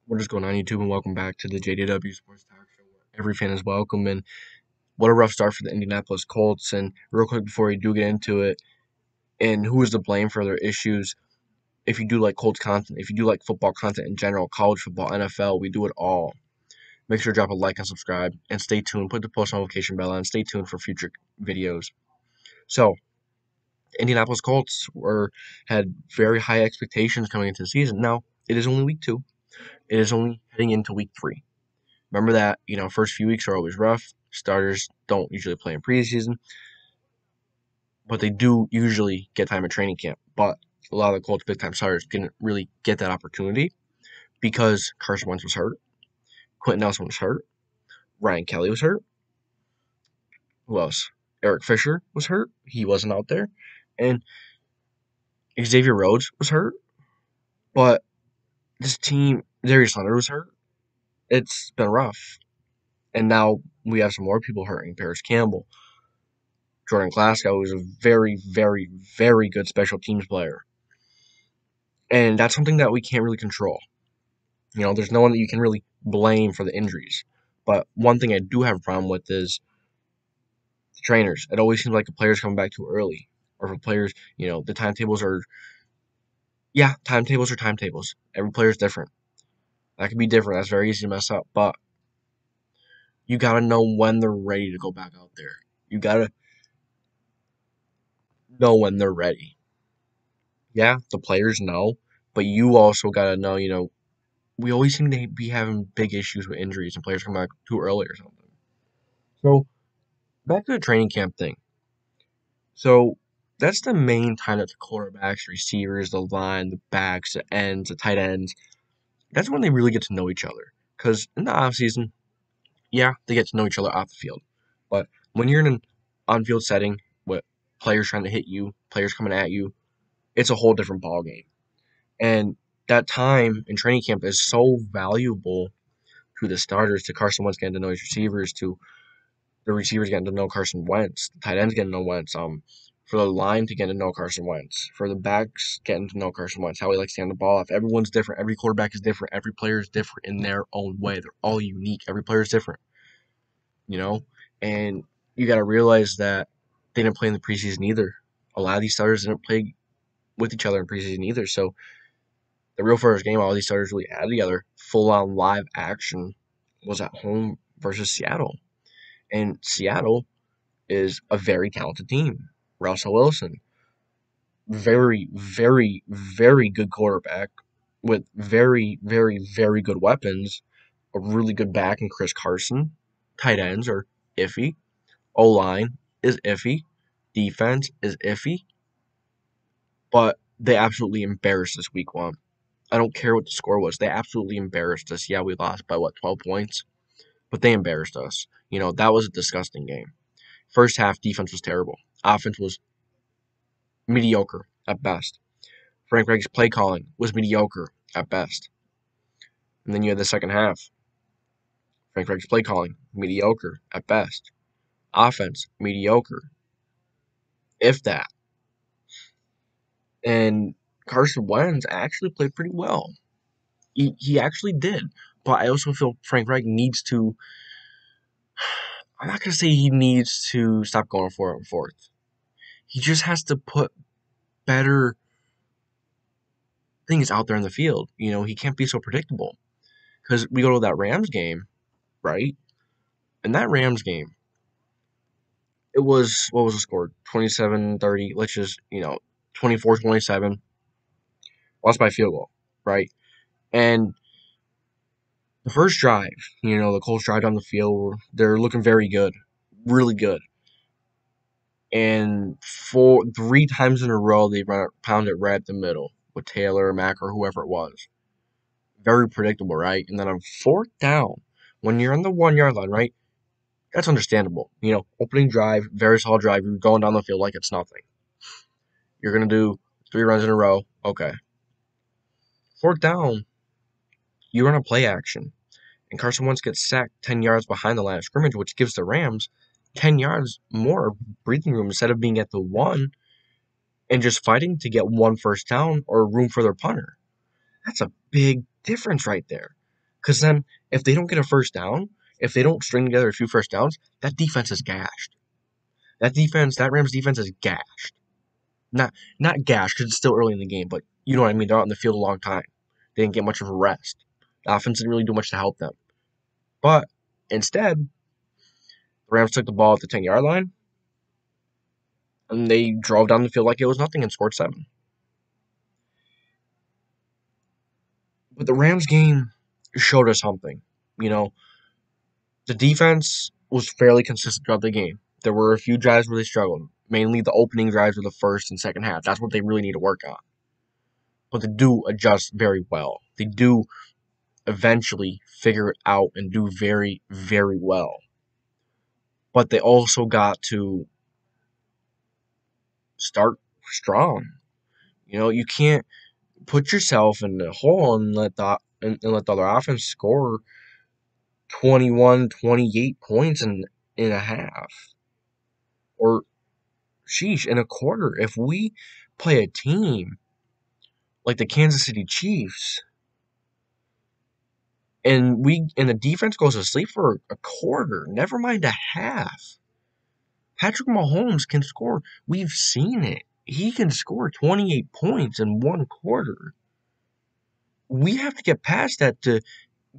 What is going on, YouTube, and welcome back to the JDW SportsTalkShow, where every fan is welcome. And what a rough start for the Indianapolis Colts. And real quick before we do get into it, and who is to blame for their issues, if you do like Colts content, if you do like football content in general, college football, NFL, we do it all. Make sure to drop a like and subscribe, and stay tuned. Put the post notification bell on. Stay tuned for future videos. So, Indianapolis Colts had very high expectations coming into the season. Now, it is only week 2. It is only heading into week 3. Remember that, first few weeks are always rough. Starters don't usually play in preseason, but they do usually get time in training camp. But a lot of the Colts big time starters didn't really get that opportunity because Carson Wentz was hurt, Quentin Nelson was hurt, Ryan Kelly was hurt. Who else? Eric Fisher was hurt. He wasn't out there. And Xavier Rhodes was hurt. But this team, Darius Leonard was hurt. It's been rough. And now we have some more people hurting. Paris Campbell, Jordan Glasgow is a very, very, very good special teams player. And that's something that we can't really control. There's no one that you can really blame for the injuries. But one thing I do have a problem with is the trainers. It always seems like the players coming back too early. Or for players, the timetables are, timetables are timetables. Every player is different. That could be different. That's very easy to mess up. But you got to know when they're ready to go back out there. You got to know when they're ready. Yeah, the players know, but you also got to know, we always seem to be having big issues with injuries and players come back too early or something. So, back to the training camp thing. So, that's the main time that the quarterbacks, receivers, the line, the backs, the ends, the tight ends, that's when they really get to know each other. Because in the offseason, yeah, they get to know each other off the field. But when you're in an on-field setting with players trying to hit you, players coming at you, it's a whole different ballgame. And that time in training camp is so valuable to the starters, to Carson Wentz getting to know his receivers, to the receivers getting to know Carson Wentz, the tight ends getting to know Wentz, for the line to get to know Carson Wentz, for the backs getting to know Carson Wentz, how he likes to hand the ball off. Everyone's different. Every quarterback is different. Every player is different in their own way. They're all unique. Every player is different, and you got to realize that they didn't play in the preseason either. A lot of these starters didn't play with each other in preseason either, so the real first game all these starters really had together, full-on live action, was at home versus Seattle. And Seattle is a very talented team. Russell Wilson, very, very, very good quarterback with very, very, very good weapons. A really good back in Chris Carson. Tight ends are iffy. O-line is iffy. Defense is iffy. But they absolutely embarrassed us week 1. I don't care what the score was. They absolutely embarrassed us. Yeah, we lost by 12 points? But they embarrassed us. That was a disgusting game. First half, defense was terrible. Offense was mediocre at best. Frank Reich's play calling was mediocre at best. And then you had the second half. Frank Reich's play calling, mediocre at best. Offense, mediocre. If that. And Carson Wentz actually played pretty well. He actually did. But I also feel Frank Reich needs to, I'm not going to say he needs to stop going for it and forth. He just has to put better things out there in the field. He can't be so predictable. Because we go to that Rams game, right? In that Rams game, it was, what was the score? 27-30. Let's just, 24-27. Lost by field goal, right? And the first drive, the Colts drive down the field, they're looking very good. Really good. And 3 times in a row, they pound it right at the middle with Taylor, Mack, or whoever it was. Very predictable, right? And then on 4th down, when you're on the 1-yard line, right? That's understandable. Opening drive, very solid drive. You're going down the field like it's nothing. You're going to do 3 runs in a row. Okay. 4th down, you run a play action. And Carson Wentz gets sacked 10 yards behind the line of scrimmage, which gives the Rams 10 yards more breathing room instead of being at the 1 and just fighting to get 1 first down or room for their punter. That's a big difference right there. Because then, if they don't get a first down, if they don't string together a few first downs, that defense is gashed. That Rams defense is gashed. Not gashed because it's still early in the game, but you know what I mean. They're out in the field a long time. They didn't get much of a rest. The offense didn't really do much to help them. But instead, the Rams took the ball at the 10-yard line, and they drove down the field like it was nothing and scored 7. But the Rams game showed us something. You know, the defense was fairly consistent throughout the game. There were a few drives where they struggled. Mainly the opening drives of the first and second half. That's what they really need to work on. But they do adjust very well. They do eventually figure it out and do very, very well. But they also got to start strong. You know, you can't put yourself in the hole and let the other offense score 21, 28 points in a half. Or sheesh, in a quarter. If we play a team like the Kansas City Chiefs and the defense goes to sleep for a quarter, never mind a half. Patrick Mahomes can score. We've seen it. He can score 28 points in one quarter. We have to get past that to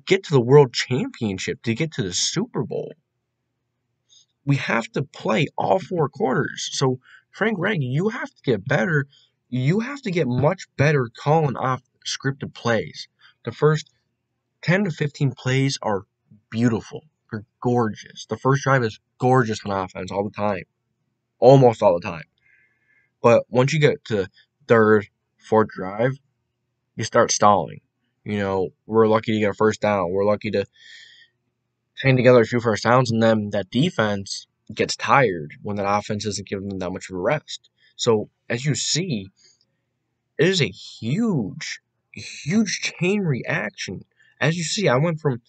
get to the World Championship, to get to the Super Bowl. We have to play all 4 quarters. So, Frank Reich, you have to get better. You have to get much better calling off scripted plays. The first 10 to 15 plays are beautiful. They're gorgeous. The first drive is gorgeous on offense all the time. Almost all the time. But once you get to third, fourth drive, you start stalling. You know, we're lucky to get a first down. We're lucky to hang together a few first downs, and then that defense gets tired when that offense isn't giving them that much of a rest. So, as you see, it is a huge chain reaction. As you see, I went from,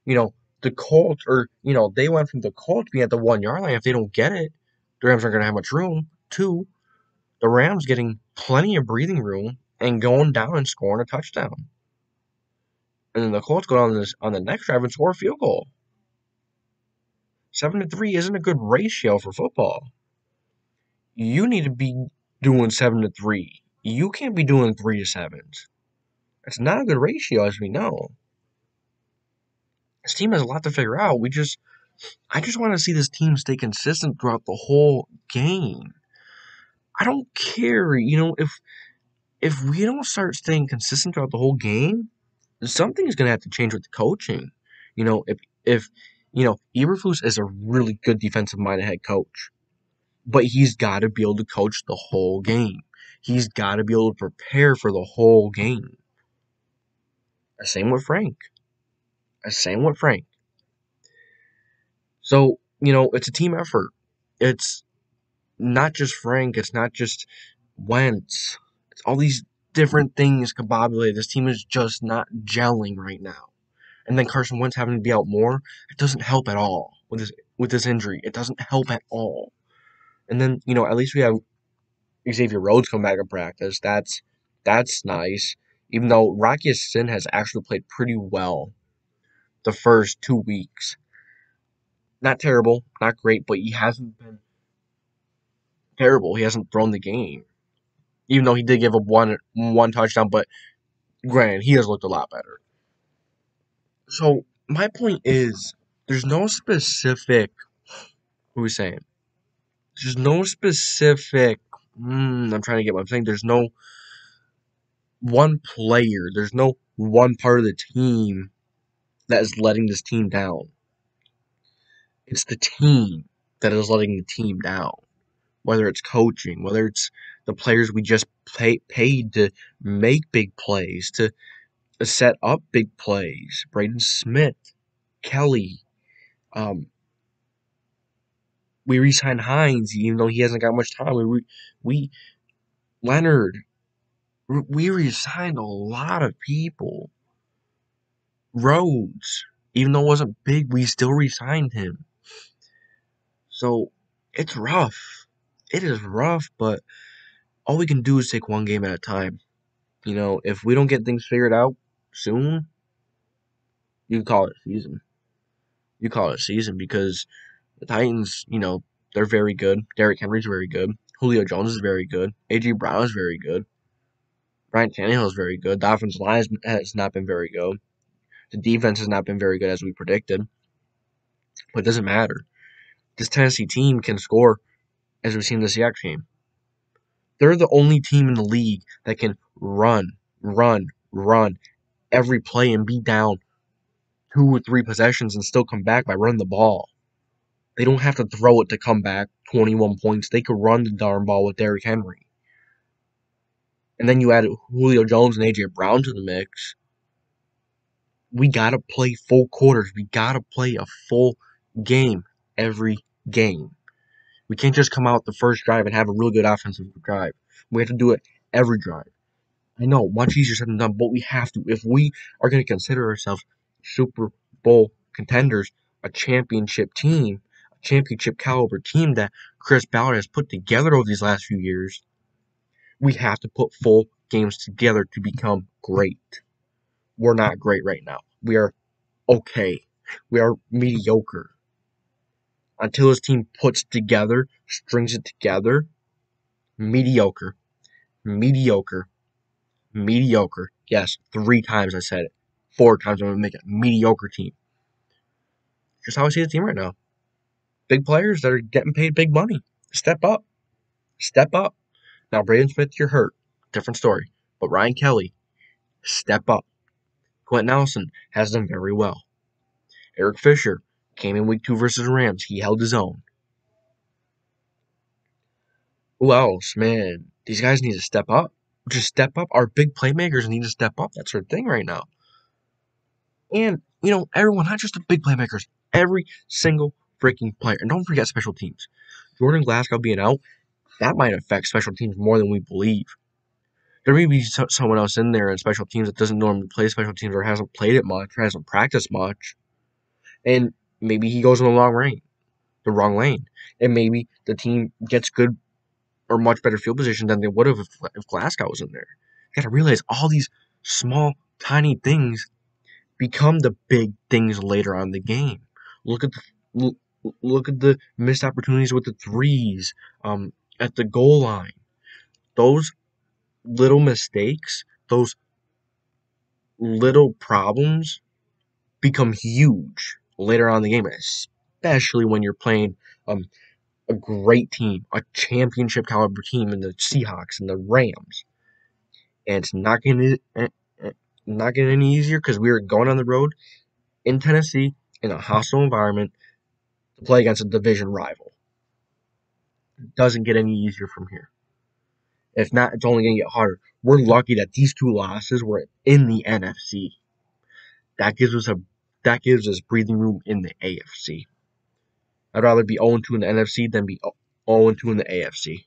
you know, the Colts, or, you know, they went from the Colts being at the 1-yard line. If they don't get it, the Rams aren't going to have much room. To the Rams getting plenty of breathing room and going down and scoring a touchdown. And then the Colts go on the next drive and score a field goal. 7-3 isn't a good ratio for football. You need to be doing 7-3. You can't be doing 3-7s. It's not a good ratio, as we know. This team has a lot to figure out. I just want to see this team stay consistent throughout the whole game. I don't care, you know, if we don't start staying consistent throughout the whole game, something is going to have to change with the coaching. You know, if you know, Eberflus is a really good defensive-minded head coach, but he's got to be able to coach the whole game. He's got to be able to prepare for the whole game. Same with Frank. Same with Frank. So, you know, it's a team effort. It's not just Frank. It's not just Wentz. It's all these different things combobulated. This team is just not gelling right now. And then Carson Wentz having to be out more, it doesn't help at all with this injury. It doesn't help at all. And then, you know, at least we have Xavier Rhodes come back in practice. That's nice. Even though Rocky Ya-Sin has actually played pretty well the first 2 weeks. Not terrible, not great, but he hasn't been terrible. He hasn't thrown the game. Even though he did give up one touchdown, but granted, he has looked a lot better. So my point is, there's no specific. Who is saying? There's no specific. I'm trying to get what I'm saying. There's no one player. There's no one part of the team that is letting this team down. It's the team that is letting the team down. Whether it's coaching, whether it's the players we just paid to make big plays, to set up big plays. Braden Smith, Kelly, we re-signed Hines, even though he hasn't got much time. We Leonard, we re-signed a lot of people. Rhodes, even though it wasn't big, we still re-signed him. So it's rough. It is rough, but all we can do is take one game at a time. You know, if we don't get things figured out soon, You call it a season. You call it a season because the Titans, they're very good. Derrick Henry's very good. Julio Jones is very good. A.J. Brown is very good. Ryan Tannehill is very good. The offensive line has not been very good. The defense has not been very good as we predicted. But it doesn't matter. This Tennessee team can score, as we've seen in the Seahawks game. They're the only team in the league that can run every play and be down 2 or 3 possessions and still come back by running the ball. They don't have to throw it to come back 21 points. They could run the darn ball with Derrick Henry. And then you add Julio Jones and A.J. Brown to the mix. We got to play full quarters. We got to play a full game every game. We can't just come out the first drive and have a really good offensive drive. We have to do it every drive. I know, much easier said than done, but we have to. If we are going to consider ourselves Super Bowl contenders, a championship team, a championship caliber team that Chris Ballard has put together over these last few years, we have to put full games together to become great. We're not great right now. We are okay. We are mediocre. Until this team puts together, strings it together, mediocre, mediocre, mediocre. Yes, 3 times I said it. 4 times I'm going to make it. Mediocre team. Just how I see the team right now. Big players that are getting paid big money. Step up. Step up. Now, Braden Smith, you're hurt. Different story. But Ryan Kelly, step up. Quentin Nelson has done very well. Eric Fisher came in week 2 versus the Rams. He held his own. Who else? Man, these guys need to step up. Just step up. Our big playmakers need to step up. That's their thing right now. And, everyone, not just the big playmakers, every single freaking player. And don't forget special teams. Jordan Glasgow being out, that might affect special teams more than we believe. There may be someone else in there in special teams that doesn't normally play special teams or hasn't played it much or hasn't practiced much. And maybe he goes in the wrong lane. And maybe the team gets good or much better field position than they would have if Glasgow was in there. You got to realize all these small, tiny things become the big things later on in the game. Look at the missed opportunities with the threes at the goal line. Those little mistakes, those little problems become huge later on in the game, especially when you're playing a great team, a championship caliber team in the Seahawks and the Rams. And it's not getting any easier because we are going on the road in Tennessee in a hostile environment to play against a division rival. It doesn't get any easier from here. If not, it's only going to get harder. We're lucky that these 2 losses were in the NFC. That gives us breathing room in the AFC. I'd rather be 0-2 in the NFC than be 0-2 in the AFC.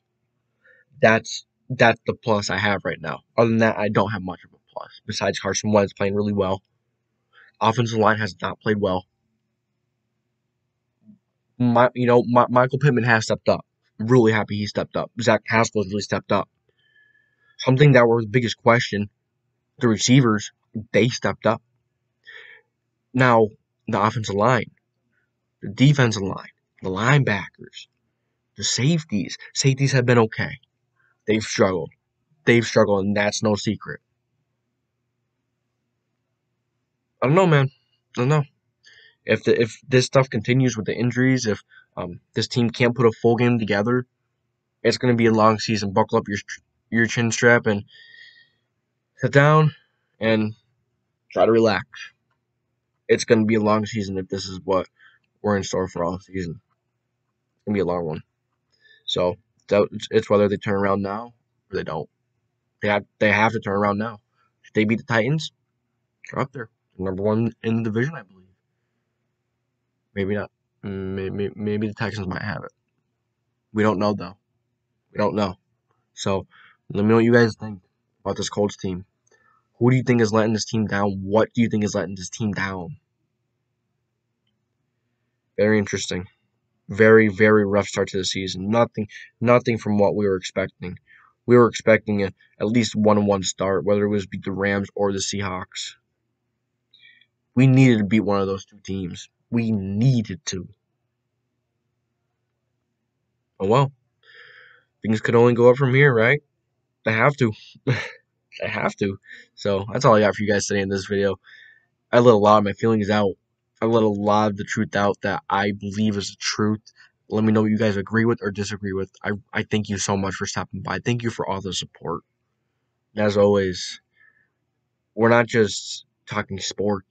That's the plus I have right now. Other than that, I don't have much of a plus. Besides Carson Wentz playing really well. Offensive line has not played well. Michael Pittman has stepped up. Really happy he stepped up. Zach Haskell has really stepped up. Something that was the biggest question, the receivers, they stepped up. Now, the offensive line, the defensive line, the linebackers, the safeties. Safeties have been okay. They've struggled, and that's no secret. I don't know, man. I don't know. If this stuff continues with the injuries, if this team can't put a full game together, it's going to be a long season. Buckle up your chin strap and sit down and try to relax. It's going to be a long season if this is what we're in store for all season. It's going to be a long one. So it's whether they turn around now or they don't. They have to turn around now. If they beat the Titans, they're up there. Number 1 in the division, I believe. Maybe not. Maybe the Texans might have it. We don't know, though. We don't know. So let me know what you guys think about this Colts team. Who do you think is letting this team down? What do you think is letting this team down? Very interesting. Very, very rough start to the season. Nothing from what we were expecting. We were expecting at least 1-1 start, whether it was beat the Rams or the Seahawks. We needed to beat one of those two teams. We needed to. Oh well, things could only go up from here, right? They have to. They have to. So that's all I got for you guys today in this video. I let a lot of my feelings out. I let a lot of the truth out that I believe is the truth. Let me know what you guys agree with or disagree with. I thank you so much for stopping by. Thank you for all the support. And as always, we're not just talking sports.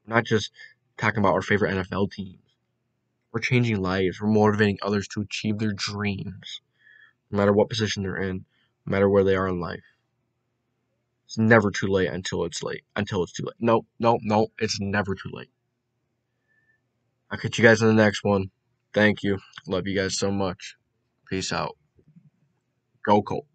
We're not just talking about our favorite NFL teams. We're changing lives. We're motivating others to achieve their dreams, no matter what position they're in, no matter where they are in life. It's never too late until it's late. Until it's too late. No, no, no. It's never too late. I'll catch you guys in the next one. Thank you. Love you guys so much. Peace out. Go Colts.